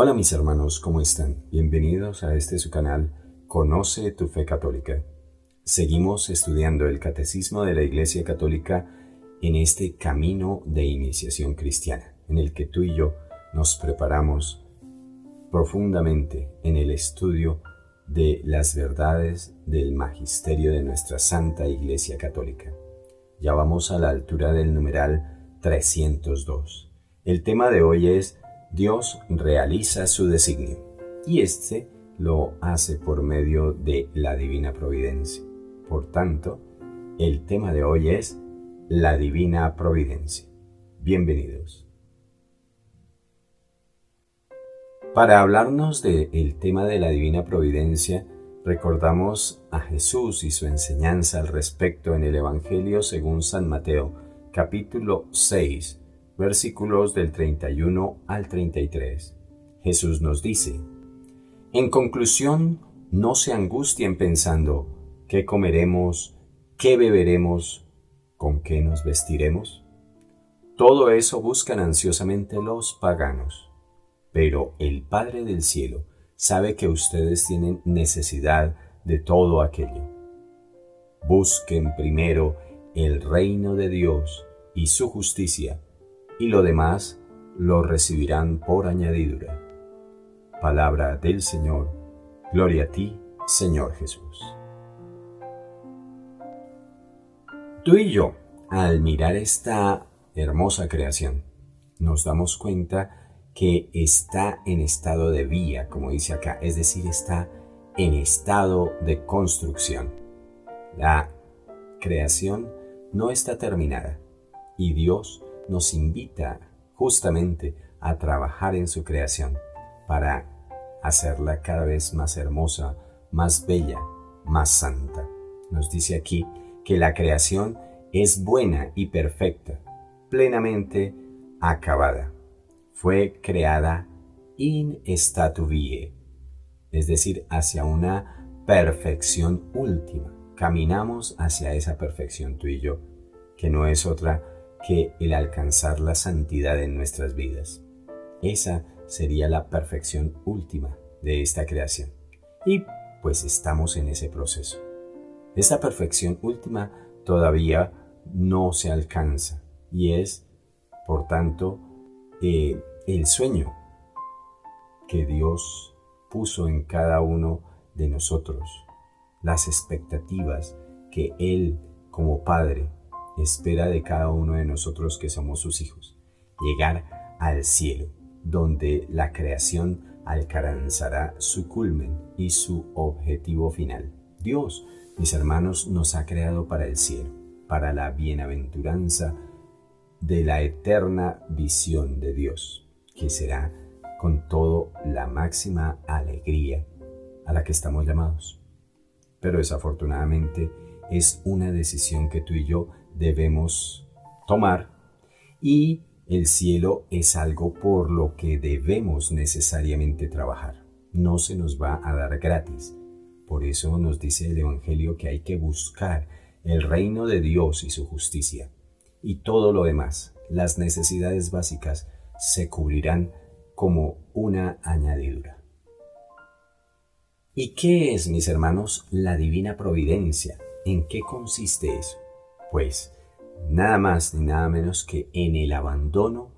Hola mis hermanos, ¿cómo están? Bienvenidos a su canal Conoce tu Fe Católica. Seguimos estudiando el Catecismo de la Iglesia Católica en este camino de iniciación cristiana, en el que tú y yo nos preparamos profundamente en el estudio de las verdades del magisterio de nuestra Santa Iglesia Católica. Ya vamos a la altura del numeral 302. El tema de hoy es Dios realiza su designio, y lo hace por medio de la divina providencia. Por tanto, el tema de hoy es la divina providencia. Bienvenidos. Para hablarnos del tema de la divina providencia, recordamos a Jesús y su enseñanza al respecto en el Evangelio según San Mateo, capítulo 6, versículos del 31 al 33. Jesús nos dice: en conclusión, no se angustien pensando, ¿qué comeremos? ¿Qué beberemos? ¿Con qué nos vestiremos? Todo eso buscan ansiosamente los paganos. Pero el Padre del cielo sabe que ustedes tienen necesidad de todo aquello. Busquen primero el reino de Dios y su justicia, y lo demás lo recibirán por añadidura. Palabra del Señor. Gloria a ti, Señor Jesús. Tú y yo, al mirar esta hermosa creación, nos damos cuenta que está en estado de vía, como dice acá, es decir, está en estado de construcción. La creación no está terminada y Dios nos invita justamente a trabajar en su creación para hacerla cada vez más hermosa, más bella, más santa. Nos dice aquí que la creación es buena y perfecta, plenamente acabada. Fue creada in statu viae, es decir, hacia una perfección última. Caminamos hacia esa perfección tú y yo, que no es otra que el alcanzar la santidad en nuestras vidas. Esa sería la perfección última de esta creación. Y pues estamos en ese proceso. Esta perfección última todavía no se alcanza y es, por tanto, el sueño que Dios puso en cada uno de nosotros, las expectativas que Él como Padre espera de cada uno de nosotros que somos sus hijos, llegar al cielo, donde la creación alcanzará su culmen y su objetivo final. Dios, mis hermanos, nos ha creado para el cielo, para la bienaventuranza de la eterna visión de Dios, que será con todo la máxima alegría a la que estamos llamados. Pero desafortunadamente es una decisión que tú y yo debemos tomar, y el cielo es algo por lo que debemos necesariamente trabajar. No se nos va a dar gratis. Por eso nos dice el Evangelio que hay que buscar el reino de Dios y su justicia. Y todo lo demás, las necesidades básicas, se cubrirán como una añadidura. ¿Y qué es, mis hermanos, la divina providencia? ¿En qué consiste eso? Pues nada más ni nada menos que en el abandono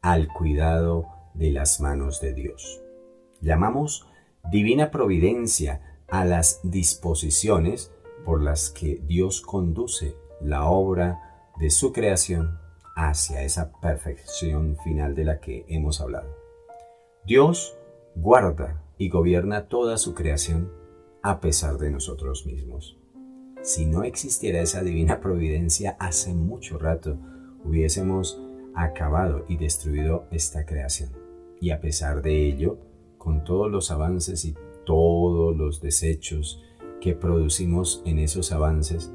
al cuidado de las manos de Dios. Llamamos divina providencia a las disposiciones por las que Dios conduce la obra de su creación hacia esa perfección final de la que hemos hablado. Dios guarda y gobierna toda su creación a pesar de nosotros mismos. Si no existiera esa divina providencia, hace mucho rato hubiésemos acabado y destruido esta creación. Y a pesar de ello, con todos los avances y todos los desechos que producimos en esos avances,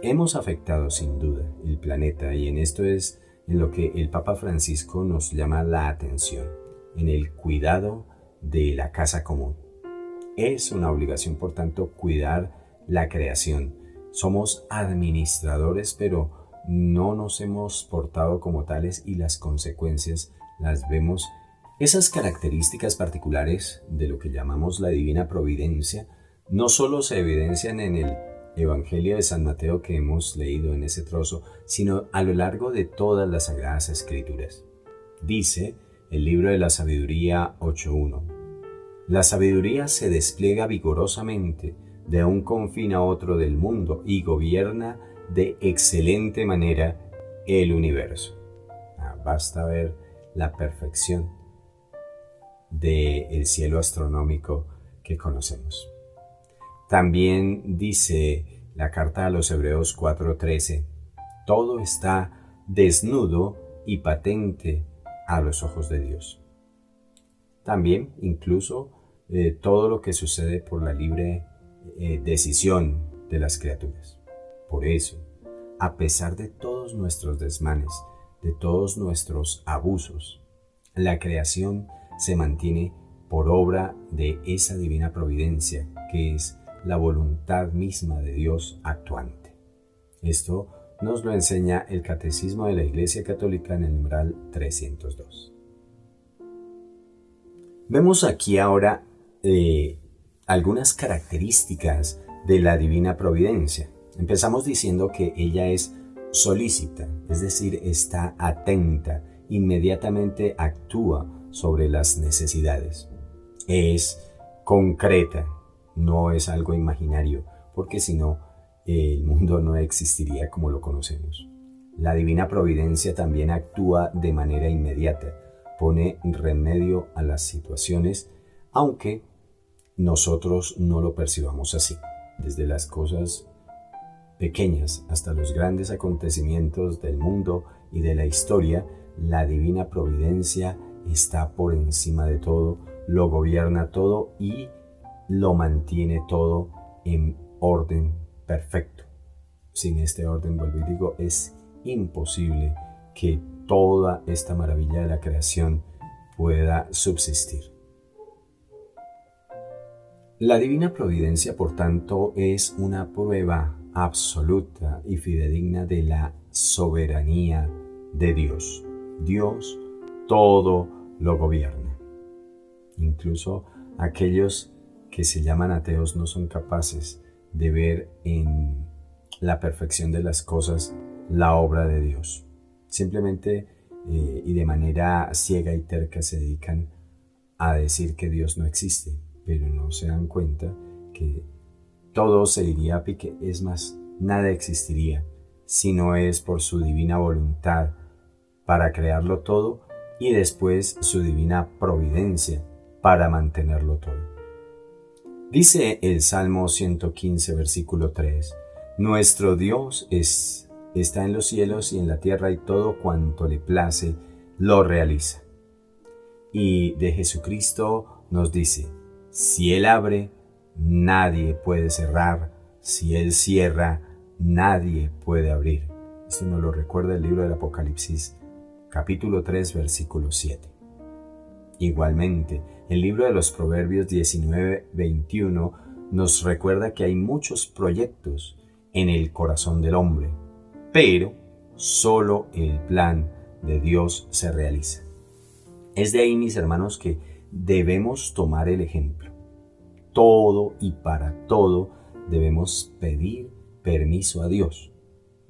hemos afectado sin duda el planeta, y en esto es en lo que el Papa Francisco nos llama la atención, en el cuidado de la casa común. Es una obligación, por tanto, cuidar la creación. Somos administradores, pero no nos hemos portado como tales, y las consecuencias las vemos Esas características particulares de lo que llamamos la divina providencia no solo se evidencian en el Evangelio de San Mateo que hemos leído en ese trozo, sino a lo largo de todas las Sagradas Escrituras. Dice el libro de la Sabiduría 8.1: la sabiduría se despliega vigorosamente de un confín a otro del mundo y gobierna de excelente manera el universo. Basta ver la perfección del cielo astronómico que conocemos. También dice la carta a los Hebreos 4:13: todo está desnudo y patente a los ojos de Dios. También, incluso, todo lo que sucede por la libre decisión de las criaturas. Por eso, a pesar de todos nuestros desmanes, de todos nuestros abusos, la creación se mantiene por obra de esa divina providencia que es la voluntad misma de Dios actuante. Esto nos lo enseña el Catecismo de la Iglesia Católica en el numeral 302. Vemos aquí ahora algunas características de la divina providencia. Empezamos diciendo que ella es solícita, es decir, está atenta, inmediatamente actúa sobre las necesidades. Es concreta, no es algo imaginario, porque si no, el mundo no existiría como lo conocemos. La divina providencia también actúa de manera inmediata, pone remedio a las situaciones, aunque nosotros no lo percibamos así. Desde las cosas pequeñas hasta los grandes acontecimientos del mundo y de la historia, la divina providencia está por encima de todo, lo gobierna todo y lo mantiene todo en orden perfecto. Sin este orden, vuelvo y digo, es imposible que toda esta maravilla de la creación pueda subsistir. La divina providencia, por tanto, es una prueba absoluta y fidedigna de la soberanía de Dios. Dios todo lo gobierna. Incluso aquellos que se llaman ateos no son capaces de ver en la perfección de las cosas la obra de Dios. Simplemente y de manera ciega y terca se dedican a decir que Dios no existe, pero no se dan cuenta que todo se iría a pique. Es más, nada existiría si no es por su divina voluntad para crearlo todo y después su divina providencia para mantenerlo todo. Dice el Salmo 115, versículo 3: nuestro Dios está en los cielos y en la tierra, y todo cuanto le place lo realiza. Y de Jesucristo nos dice: si Él abre, nadie puede cerrar; si Él cierra, nadie puede abrir. Esto nos lo recuerda el libro del Apocalipsis, capítulo 3, versículo 7. Igualmente, el libro de los Proverbios 19:21 nos recuerda que hay muchos proyectos en el corazón del hombre, pero solo el plan de Dios se realiza. Es de ahí, mis hermanos, que debemos tomar el ejemplo. Todo y para todo debemos pedir permiso a Dios.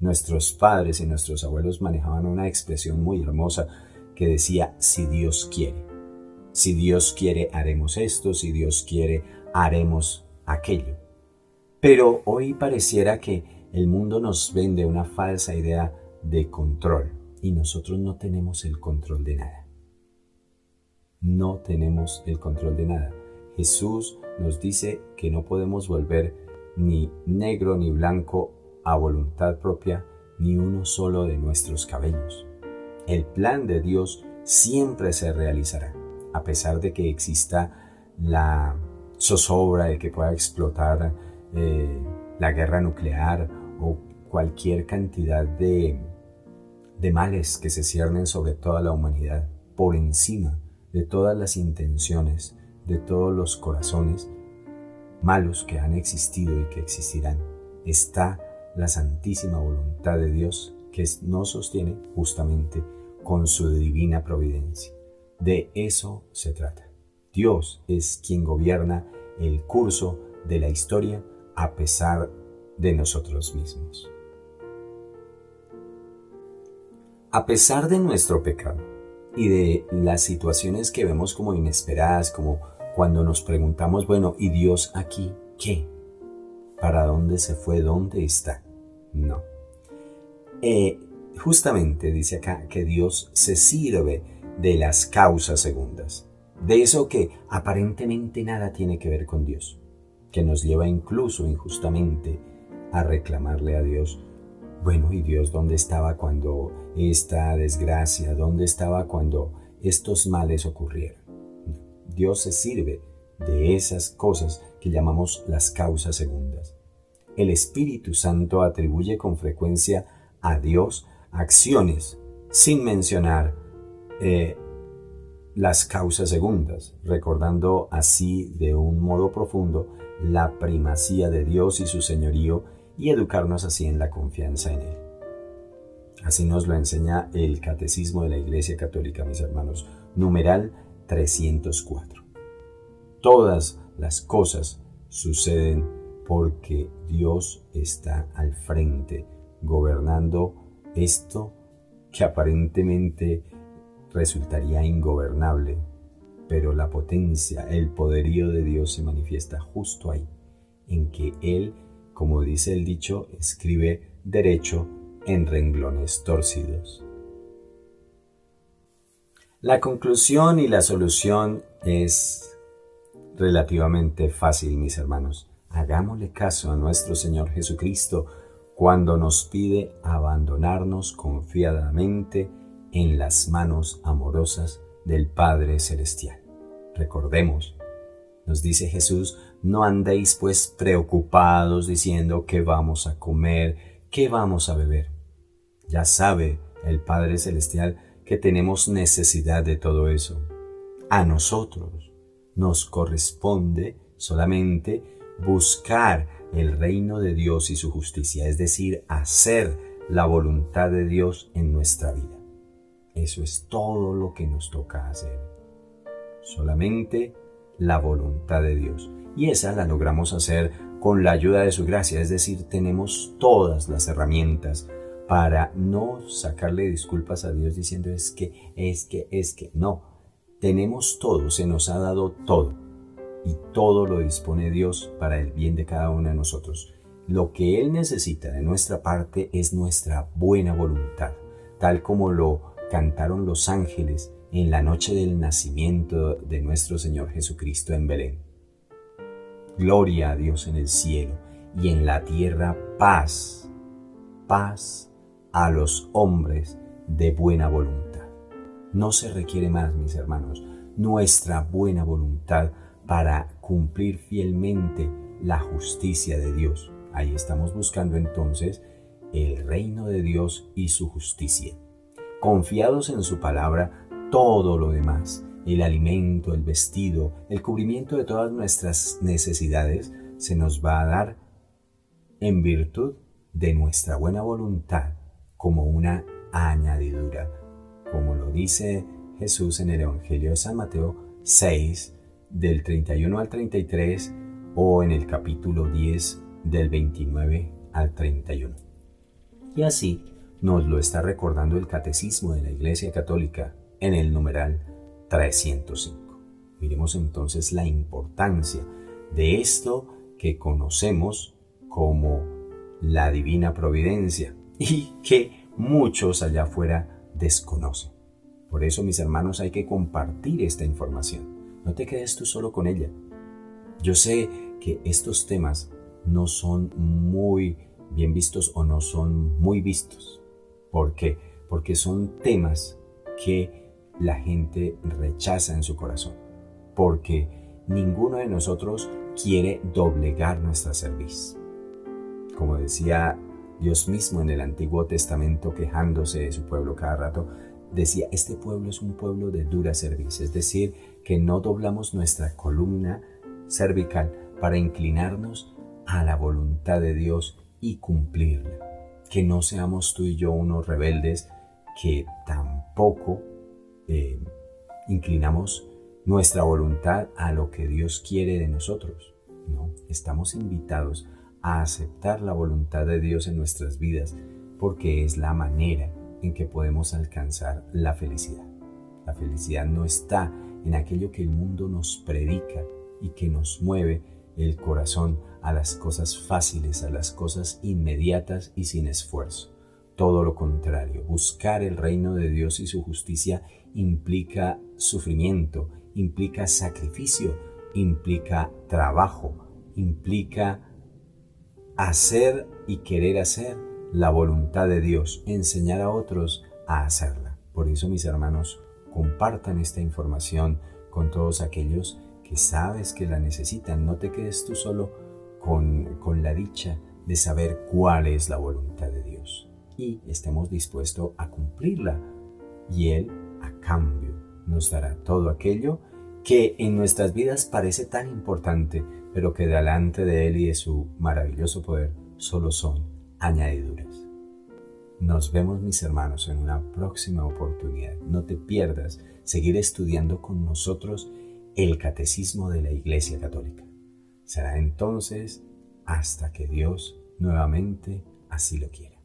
Nuestros padres y nuestros abuelos manejaban una expresión muy hermosa que decía: si Dios quiere. Si Dios quiere, haremos esto; si Dios quiere, haremos aquello. Pero hoy pareciera que el mundo nos vende una falsa idea de control y nosotros no tenemos el control de nada. No tenemos el control de nada. Jesús nos dice que no podemos volver ni negro ni blanco a voluntad propia ni uno solo de nuestros cabellos. El plan de Dios siempre se realizará, a pesar de que exista la zozobra de que pueda explotar la guerra nuclear o cualquier cantidad de males que se ciernen sobre toda la humanidad. Por encima de todas las intenciones, de todos los corazones malos que han existido y que existirán, está la santísima voluntad de Dios, que nos sostiene justamente con su divina providencia. De eso se trata. Dios es quien gobierna el curso de la historia a pesar de nosotros mismos. A pesar de nuestro pecado y de las situaciones que vemos como inesperadas, como cuando nos preguntamos, bueno, ¿y Dios aquí qué? ¿Para dónde se fue? ¿Dónde está? No. Justamente dice acá que Dios se sirve de las causas segundas, de eso que aparentemente nada tiene que ver con Dios, que nos lleva incluso injustamente a reclamarle a Dios, bueno, ¿y Dios dónde estaba cuando esta desgracia, dónde estaba cuando estos males ocurrieron? Dios se sirve de esas cosas que llamamos las causas segundas. El Espíritu Santo atribuye con frecuencia a Dios acciones sin mencionar las causas segundas, recordando así de un modo profundo la primacía de Dios y su señorío y educarnos así en la confianza en Él. Así nos lo enseña el Catecismo de la Iglesia Católica, mis hermanos, numeral 304. Todas las cosas suceden porque Dios está al frente, gobernando esto que aparentemente resultaría ingobernable, pero la potencia, el poderío de Dios se manifiesta justo ahí, en que Él, como dice el dicho, escribe derecho en renglones torcidos. La conclusión y la solución es relativamente fácil, mis hermanos. Hagámosle caso a nuestro Señor Jesucristo cuando nos pide abandonarnos confiadamente en las manos amorosas del Padre Celestial. Recordemos, nos dice Jesús, no andéis pues preocupados diciendo qué vamos a comer, qué vamos a beber. Ya sabe el Padre Celestial que tenemos necesidad de todo eso. A nosotros nos corresponde solamente buscar el reino de Dios y su justicia, es decir, hacer la voluntad de Dios en nuestra vida. Eso es todo lo que nos toca hacer. Solamente la voluntad de Dios. Y esa la logramos hacer con la ayuda de su gracia, es decir, tenemos todas las herramientas para no sacarle disculpas a Dios diciendo es que, no. Tenemos todo, se nos ha dado todo. Y todo lo dispone Dios para el bien de cada uno de nosotros. Lo que Él necesita de nuestra parte es nuestra buena voluntad, tal como lo cantaron los ángeles en la noche del nacimiento de nuestro Señor Jesucristo en Belén. Gloria a Dios en el cielo y en la tierra paz, paz a los hombres de buena voluntad. No se requiere más, mis hermanos, nuestra buena voluntad para cumplir fielmente la justicia de Dios. Ahí estamos buscando entonces el reino de Dios y su justicia. Confiados en su palabra, todo lo demás, el alimento, el vestido, el cubrimiento de todas nuestras necesidades, se nos va a dar en virtud de nuestra buena voluntad como una añadidura, como lo dice Jesús en el Evangelio de San Mateo 6, del 31 al 33, o en el capítulo 10, del 29 al 31. Y así nos lo está recordando el Catecismo de la Iglesia Católica en el numeral 305. Miremos entonces la importancia de esto que conocemos como la divina providencia y que muchos allá afuera desconocen. Por eso, mis hermanos, hay que compartir esta información. No te quedes tú solo con ella. Yo sé que estos temas no son muy bien vistos o no son muy vistos. ¿Por qué? Porque son temas que la gente rechaza en su corazón. Porque ninguno de nosotros quiere doblegar nuestra cerviz. Como decía Dios mismo en el Antiguo Testamento, quejándose de su pueblo cada rato, decía, este pueblo es un pueblo de dura cerviz, es decir, que no doblamos nuestra columna cervical para inclinarnos a la voluntad de Dios y cumplirla. Que no seamos tú y yo unos rebeldes que tampoco inclinamos nuestra voluntad a lo que Dios quiere de nosotros. No, estamos invitados a aceptar la voluntad de Dios en nuestras vidas porque es la manera en que podemos alcanzar la felicidad. La felicidad no está en aquello que el mundo nos predica y que nos mueve el corazón a las cosas fáciles, a las cosas inmediatas y sin esfuerzo. Todo lo contrario, buscar el reino de Dios y su justicia implica sufrimiento, implica sacrificio, implica trabajo, implica hacer y querer hacer la voluntad de Dios, enseñar a otros a hacerla. Por eso, mis hermanos, compartan esta información con todos aquellos que sabes que la necesitan. No te quedes tú solo con la dicha de saber cuál es la voluntad de Dios y estemos dispuestos a cumplirla. Y Él, a cambio, nos dará todo aquello que en nuestras vidas parece tan importante, pero que delante de Él y de su maravilloso poder solo son añadiduras. Nos vemos, mis hermanos, en una próxima oportunidad. No te pierdas seguir estudiando con nosotros el Catecismo de la Iglesia Católica. Será entonces hasta que Dios nuevamente así lo quiera.